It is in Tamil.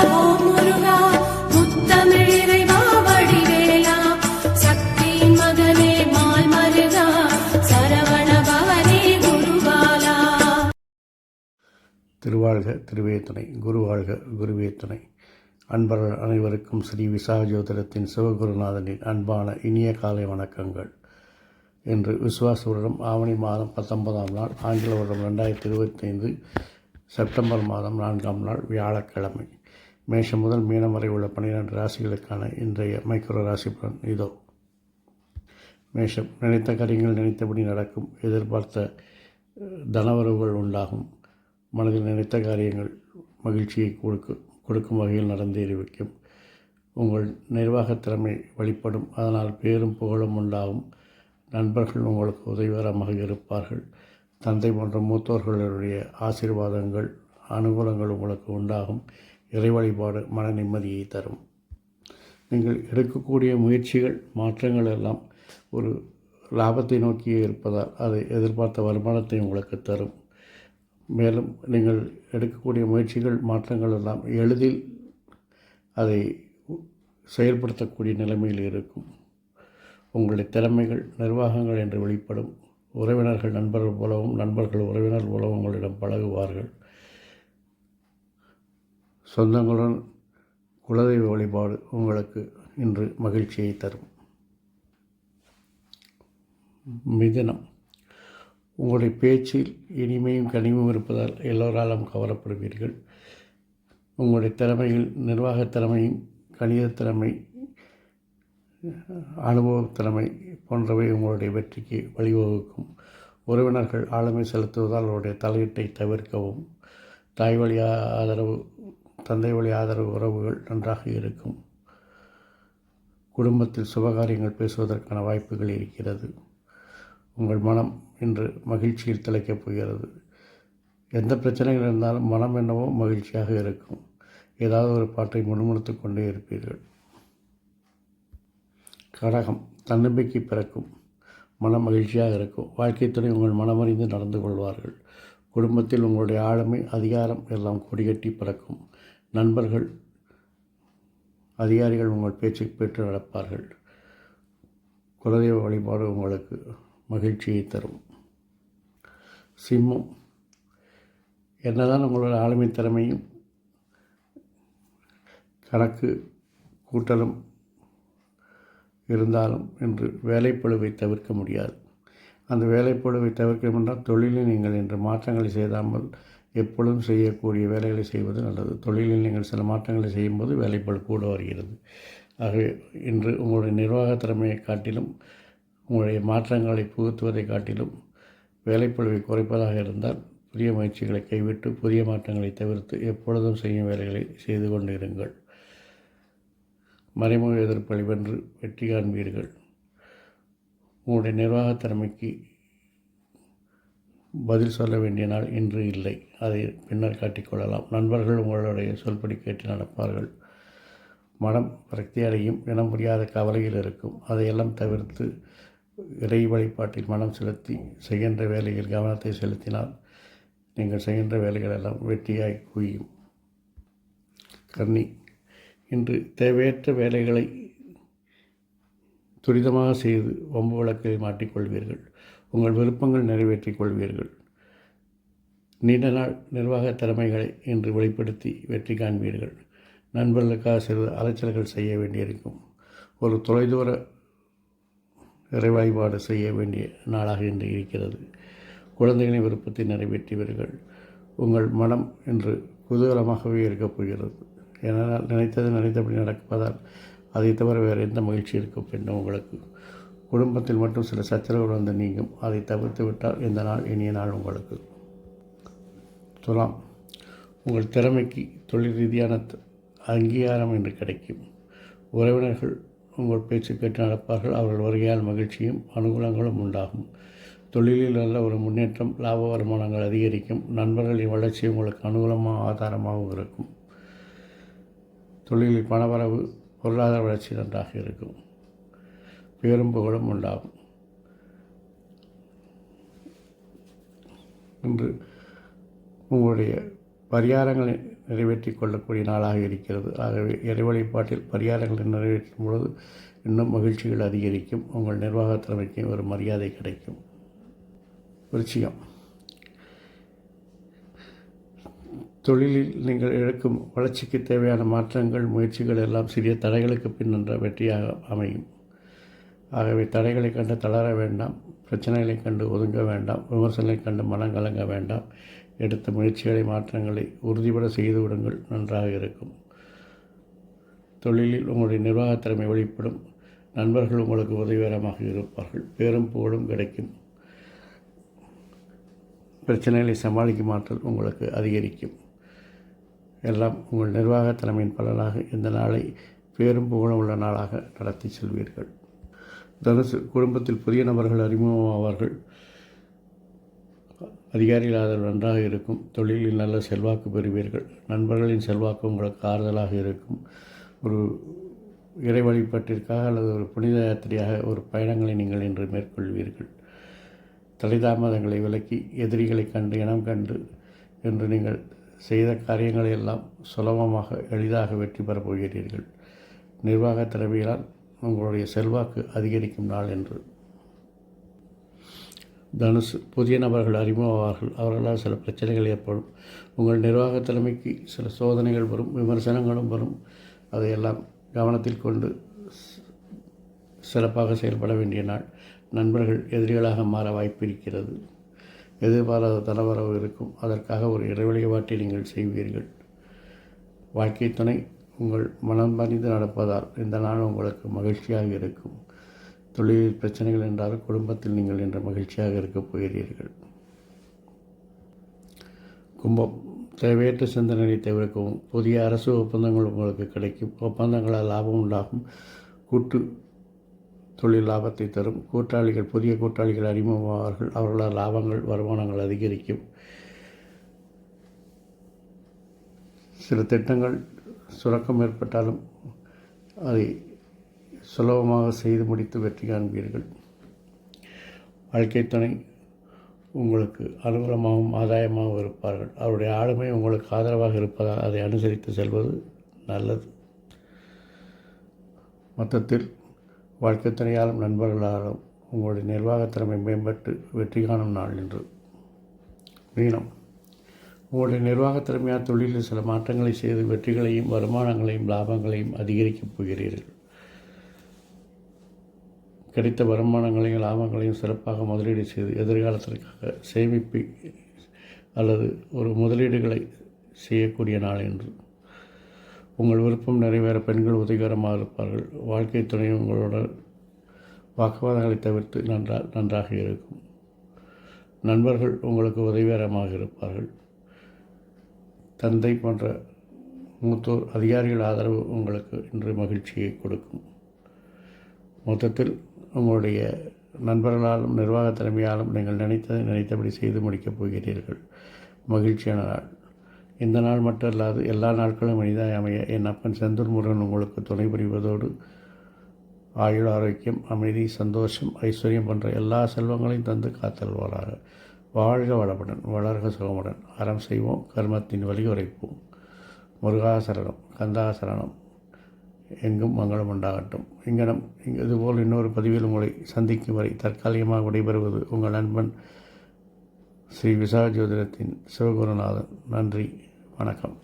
ஓம் முருகா முத்தமிழ் இறைவா வடிவேலா சக்தியின் மகனே மால் மருகா சரவண பவனே குருபாலா. திருவாழ்க திருவே துணை, குருவாழ்க குருவே துணை. அன்பர்கள் அனைவருக்கும் ஸ்ரீ விசாகஜோதிடத்தின் சிவகுருநாதனின் அன்பான இனிய காலை வணக்கங்கள். இன்று விசுவாச வருடம் ஆவணி மாதம் 19ஆம் நாள், ஆங்கில வருடம் 2025 செப்டம்பர் மாதம் 4ஆம் நாள், வியாழக்கிழமை. மேஷம் முதல் மீனம் வரை உள்ள 12 ராசிகளுக்கான இன்றைய மைக்ரோ ராசி பலன் இதோ. மேஷம், நினைத்த காரியங்கள் நினைத்தபடி நடக்கும். எதிர்பார்த்த தனவரவுகள் உண்டாகும். மனதில் நினைத்த காரியங்கள் மகிழ்ச்சியை கொடுக்கும் வகையில் நடந்தேறி வைக்கும். உங்கள் நிர்வாகத் திறமை வழிபடும். அதனால் பேரும் புகழும் உண்டாகும். நண்பர்கள் உங்களுக்கு உதவிகரமாக இருப்பார்கள். தந்தை போன்ற மூத்தோர்களுடைய ஆசீர்வாதங்கள் அனுகூலங்கள் உங்களுக்கு உண்டாகும். இறை வழிபாடு மன நிம்மதியை தரும். நீங்கள் எடுக்கக்கூடிய முயற்சிகள் மாற்றங்கள் எல்லாம் ஒரு லாபத்தை நோக்கியே இருப்பதால் அது எதிர்பார்த்த வருமானத்தை உங்களுக்கு தரும். மேலும் நீங்கள் எடுக்கக்கூடிய முயற்சிகள் மாற்றங்கள் எல்லாம் எளிதில் அதை செயல்படுத்தக்கூடிய நிலைமையில் இருக்கும். உங்களுடைய திறமைகள் நிர்வாகங்கள் என்று வெளிப்படும். உறவினர்கள் நண்பர்கள் போலவும் நண்பர்கள் உறவினர்கள் போலவும் உங்களிடம் பழகுவார்கள். சொந்தங்களுடன் குலதெய்வ வழிபாடு உங்களுக்கு இன்று மகிழ்ச்சியை தரும். மிதுனம், உங்களுடைய பேச்சில் இனிமையும் கனிவும் இருப்பதால் எல்லோராலும் கவரப்படுவீர்கள். உங்களுடைய திறமையில் நிர்வாகத் திறமையும் கணித திறமை அனுபவத் திறமை போன்றவை உங்களுடைய வெற்றிக்கு வழிவகுக்கும். உறவினர்கள் ஆளுமை செலுத்துவதால் அவருடைய தலையீட்டை தவிர்க்கவும். தாய் வழி ஆதரவு தந்தை வழி ஆதரவு உறவுகள் நன்றாக இருக்கும். குடும்பத்தில் சுபகாரியங்கள் பேசுவதற்கான வாய்ப்புகள் இருக்கிறது. உங்கள் மனம் இன்று மகிழ்ச்சியில் திளைக்கப் போகிறது. எந்த பிரச்சனைகள் இருந்தாலும் மனம் என்னவோ மகிழ்ச்சியாக இருக்கும். ஏதாவது ஒரு பாட்டை முணுமுணுத்து கொண்டே இருப்பீர்கள். கடகம், தன்னம்பிக்கை பிறக்கும். மனம் மகிழ்ச்சியாக இருக்கும். வாழ்க்கை துணை உங்கள் மனமறிந்து நடந்து கொள்வார்கள். குடும்பத்தில் உங்களுடைய ஆளுமை அதிகாரம் எல்லாம் கொடிகட்டி பிறக்கும். நண்பர்கள் அதிகாரிகள் உங்கள் பேச்சுக்கு பெற்று நடப்பார்கள். குலதெய்வ வழிபாடு உங்களுக்கு மகிழ்ச்சியை தரும். சிம்மம், என்னதான் உங்களோட ஆளுமை திறமையும் கணக்கு கூட்டலும் இருந்தாலும் இன்று வேலைப்பளுவை தவிர்க்க முடியாது. அந்த வேலைப்பளுவை தவிர்க்க என்றால் தொழிலில் நீங்கள் இன்று மாற்றங்களை செய்தாமல் எப்பொழுதும் செய்யக்கூடிய வேலைகளை செய்வது நல்லது. தொழிலில் நீங்கள் சில மாற்றங்களை செய்யும்போது வேலைப்பளு கூட வருகிறது. ஆகவே இன்று உங்களுடைய நிர்வாக திறமையை காட்டிலும் உங்களுடைய மாற்றங்களை புகுத்துவதை காட்டிலும் வேலைப்பளுவை குறைப்பதாக இருந்தால் புதிய முயற்சிகளை கைவிட்டு புதிய மாற்றங்களை தவிர்த்து எப்பொழுதும் செய்யும் வேலைகளை செய்து கொண்டிருங்கள். மறைமுக எதிர்ப்பை வென்று வெற்றி காண்பீர்கள். உங்களுடைய நிர்வாகத் திறமைக்கு பதில் சொல்ல வேண்டிய நாள் இன்று இல்லை. அதை பின்னர் காட்டிக்கொள்ளலாம். நண்பர்கள் உங்களுடைய சொல்படி கேட்டு நடப்பார்கள். மனம் விரக்தி அடையும். இனம் புரியாத கவலையில் இருக்கும். அதையெல்லாம் தவிர்த்து இறை வழிபாட்டில் மனம் செலுத்தி செய்கின்ற வேலையில் கவனத்தை செலுத்தினால் நீங்கள் செய்கின்ற வேலைகள் எல்லாம் வெற்றியாய் குவியும். கன்னி, இன்று தேவையற்ற வேலைகளை துரிதமாக செய்து வம்பு வழக்கில் மாட்டிக்கொள்வீர்கள். உங்கள் விருப்பங்கள் நிறைவேற்றிக் கொள்வீர்கள். நீண்ட நாள் நிர்வாக திறமைகளை இன்று வெளிப்படுத்தி வெற்றி காண்பீர்கள். நண்பர்களுக்காக சிறு அலைச்சல்கள் செய்ய வேண்டியிருக்கும். ஒரு தொலைதூர இறை வழிபாடு செய்ய வேண்டிய நாளாக இன்று இருக்கிறது. குழந்தைகளின் விருப்பத்தை நிறைவேற்றுவீர்கள். உங்கள் மனம் இன்று குதூகலமாகவே இருக்கப் போகிறது. ஏனென்றால் நினைத்தபடி நடப்பதால் அதை தவிர வேறு எந்த மகிழ்ச்சி இருக்கும் வேண்டும் உங்களுக்கு. குடும்பத்தில் மட்டும் சில சச்சரவுகள் வந்து நீங்கும். அதை தவிர்த்து விட்டால் இந்த நாள் இனிய நாள் உங்களுக்கு. துலாம், உங்கள் திறமைக்கு தொழில் ரீதியான அங்கீகாரம் இன்று கிடைக்கும். உறவினர்கள் உங்கள் பேச்சு கேட்டு நடப்பார்கள். அவர்கள் வருகையால் மகிழ்ச்சியும் அனுகூலங்களும் உண்டாகும். தொழிலில் நல்ல ஒரு முன்னேற்றம், லாப வருமானங்கள் அதிகரிக்கும். நண்பர்களின் வளர்ச்சி உங்களுக்கு அனுகூலமாக ஆதாரமாகவும் இருக்கும். தொழிலில் பணவரவு பொருளாதார வளர்ச்சி நன்றாக இருக்கும். பேரும் புகழும் உண்டாகும். இன்று உங்களுடைய பரிகாரங்களை நிறைவேற்றிக் கொள்ளக்கூடிய நாளாக இருக்கிறது. ஆகவே இறை வழிபாட்டில் பரிகாரங்களை நிறைவேற்றும் பொழுது இன்னும் மகிழ்ச்சிகள் அதிகரிக்கும். உங்கள் நிர்வாக திறமைக்கு ஒரு மரியாதை கிடைக்கும். விருச்சிகம், தொழிலில் நீங்கள் எடுக்கும் வளர்ச்சிக்கு தேவையான மாற்றங்கள், முயற்சிகள் எல்லாம் சிறிய தடைகளுக்கு பின் என்ற வெற்றியாக அமையும். ஆகவே தடைகளை கண்டு தளர வேண்டாம், பிரச்சனைகளை கண்டு ஒதுங்க வேண்டாம், விமர்சனங்களை கண்டு மனம் கலங்க வேண்டாம். எடுத்த முயற்சிகளை, மாற்றங்களை உறுதிபட செய்து விடுங்கள், நன்றாக இருக்கும். தொழிலில் உங்களுடைய நிர்வாகத் திறமை வெளிப்படும். நண்பர்கள் உங்களுக்கு உதவிகரமாக இருப்பார்கள். பேரும் புகழும் கிடைக்கும். பிரச்சனைகளை சமாளிக்கும் ஆற்றல் உங்களுக்கு அதிகரிக்கும். எல்லாம் உங்கள் நிர்வாக திறமையின் பலனாக இந்த நாளை பேரும் புகழும் உள்ள நாளாக நடத்தி செல்வீர்கள். தனுசு, குடும்பத்தில் புதிய நபர்கள் அறிமுகமாவார்கள். அதிகாரிகள் ஆதரவு நன்றாக இருக்கும். தொழிலில் நல்ல செல்வாக்கு பெறுவீர்கள். நண்பர்களின் செல்வாக்கு உங்களுக்கு ஆறுதலாக இருக்கும். ஒரு இறை வழிபாட்டிற்காக அல்லது ஒரு புனித யாத்திரையாக ஒரு பயணங்களை நீங்கள் இன்று மேற்கொள்வீர்கள். தடைதாமதங்களை விலக்கி எதிரிகளை கண்டு இனம் கண்டு என்று நீங்கள் செய்த காரியங்களை எல்லாம் சுலபமாக எளிதாக வெற்றி பெறப் போகிறீர்கள். நிர்வாக திறமையால் உங்களுடைய செல்வாக்கு அதிகரிக்கும் நாள் என்று. தனுசு, புதிய நபர்கள் அறிமுகமாவார்கள். அவர்களால் சில பிரச்சனைகள் ஏற்படும். உங்கள் நிர்வாக திறமைக்கு சில சோதனைகள் வரும், விமர்சனங்களும் வரும். அதையெல்லாம் கவனத்தில் கொண்டு சிறப்பாக செயல்பட வேண்டிய நாள். நண்பர்கள் எதிரிகளாக மாற வாய்ப்பு இருக்கிறது. எதிர்பாராத தனவரவு இருக்கும். அதற்காக ஒரு இறை வழிபாட்டை நீங்கள் செய்வீர்கள். வாழ்க்கை துணை உங்கள் மனம் பணிந்து நடப்பதால் இந்த நாள் உங்களுக்கு மகிழ்ச்சியாக இருக்கும். தொழிலில் பிரச்சனைகள் என்றாலும் குடும்பத்தில் நீங்கள் இன்று மகிழ்ச்சியாக இருக்கப் போகிறீர்கள். கும்பம், தேவையற்ற சிந்தனைகளை தவிர்க்கவும். புதிய அரசு ஒப்பந்தங்கள் உங்களுக்கு கிடைக்கும். ஒப்பந்தங்களால் லாபம் உண்டாகும். கூட்டு தொழில் லாபத்தை தரும். புதிய கூட்டாளிகள் அறிமுகமாவார்கள். அவர்களால் லாபங்கள், வருமானங்கள் அதிகரிக்கும். சில திட்டங்கள் சுரக்கம் ஏற்பட்டாலும் அதை சுலபமாக செய்து முடித்து வெற்றி காண்பீர்கள். வாழ்க்கை துணை உங்களுக்கு அனுகூலமாகவும் ஆதாயமாகவும் இருப்பார்கள். அவருடைய ஆளுமை உங்களுக்கு ஆதரவாக இருப்பதால் அதை அனுசரித்து செல்வது நல்லது. மொத்தத்தில் வாழ்க்கை துணையாலும் நண்பர்களாலும் உங்களுடைய நிர்வாகத் திறமை மேம்பட்டு வெற்றி காணும் நாள் என்று. மீனம், உங்களுடைய நிர்வாகத் திறமையால் தொழிலில் சில மாற்றங்களை செய்து வெற்றிகளையும் வருமானங்களையும் லாபங்களையும் அதிகரிக்கப் போகிறீர்கள். கிடைத்த வருமானங்களையும் லாபங்களையும் சிறப்பாக முதலீடு செய்து எதிர்காலத்திற்காக சேமிப்பு அல்லது ஒரு முதலீடுகளை செய்யக்கூடிய நாள் என்று. உங்கள் விருப்பம் நிறைவேற பெண்கள் உதவிகரமாக இருப்பார்கள். வாழ்க்கை துணை உங்களோட வாக்குவாதங்களை தவிர்த்து நன்றாக இருக்கும். நண்பர்கள் உங்களுக்கு உதவிகரமாக இருப்பார்கள். தந்தை போன்ற மூத்தோர் அதிகாரிகள் ஆதரவு உங்களுக்கு இன்று மகிழ்ச்சியை கொடுக்கும். மொத்தத்தில் உங்களுடைய நண்பர்களாலும் நிர்வாக திறமையாலும் நீங்கள் நினைத்தபடி செய்து முடிக்கப் போகிறீர்கள். மகிழ்ச்சியான நாள். இந்த நாள் மட்டும் இல்லாது எல்லா நாட்களும் இனிதாக அமைய என் அப்பன் செந்தூர் முருகன் உங்களுக்கு துணை புரிவதோடு ஆயுள், ஆரோக்கியம், அமைதி, சந்தோஷம், ஐஸ்வர்யம் போன்ற எல்லா செல்வங்களையும் தந்து காத்தல்வாராக. வாழ்க வளமுடன், வளர்க சுகமுடன். அறம் செய்வோம், கர்மத்தின் வழி உரைப்போம். முருகாசரணம், கந்தாசரணம். எங்கும் மங்களம் உண்டாகட்டும். இங்கனம் இதுபோல் இன்னொரு பதிவில் உங்களை சந்திக்கும் வரை தற்காலிகமாக விடைபெறுவது உங்கள் நண்பன் ஸ்ரீ விசாக ஜோதிடத்தின் சிவகுருநாதன். நன்றி, வணக்கம்.